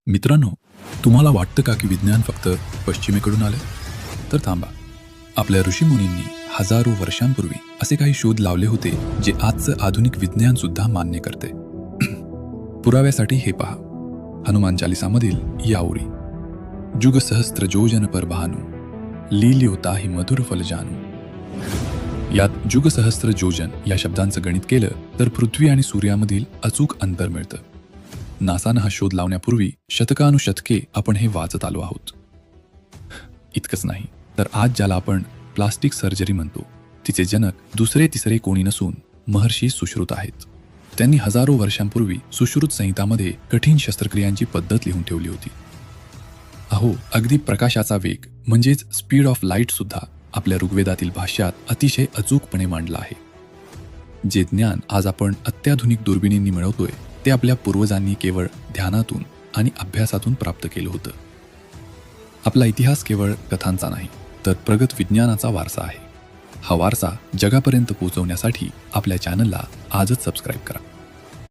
मित्रांनो, तुम्हाला वाटतं का की विज्ञान फक्त पश्चिमेकडून आलं? तर थांबा. आपल्या ऋषीमुनींनी हजारो वर्षांपूर्वी असे काही शोध लावले होते जे आजचं आधुनिक विज्ञान सुद्धा मान्य करते. पुराव्यासाठी हे पहा. हनुमान चालिसामधील या ओळी. जुग सहस्त्र जोजन पर भानु, लील्योताहि मधुर फल जानू. यात जुग सहस्त्र जोजन या शब्दांचं गणित केलं तर पृथ्वी आणि सूर्यामधील अचूक अंतर मिळतं. नासानं हा शोध लावण्यापूर्वी शतकानुशतके आपण हे वाचत आलो आहोत. इतकंच नाही तर आज ज्याला आपण प्लास्टिक सर्जरी म्हणतो, तिचे जनक दुसरे तिसरे कोणी नसून महर्षी सुश्रुत आहेत. त्यांनी हजारो वर्षांपूर्वी सुश्रुत संहितामध्ये कठीण शस्त्रक्रियांची पद्धत लिहून ठेवली होती. अहो, अगदी प्रकाशाचा वेग म्हणजेच स्पीड ऑफ लाईट सुद्धा आपल्या ऋग्वेदातील भाष्यात अतिशय अचूकपणे मांडलं आहे. जे ज्ञान आज आपण अत्याधुनिक दुर्बिणींनी मिळवतोय ते आपल्या पूर्वजांनी केवळ ध्यानातून आणि अभ्यासातून प्राप्त केलं होतं. आपला इतिहास केवळ कथांचा नाही तर प्रगत विज्ञानाचा वारसा आहे. हा वारसा जगापर्यंत पोहोचवण्यासाठी आपल्या चॅनलला आजच सबस्क्राईब करा.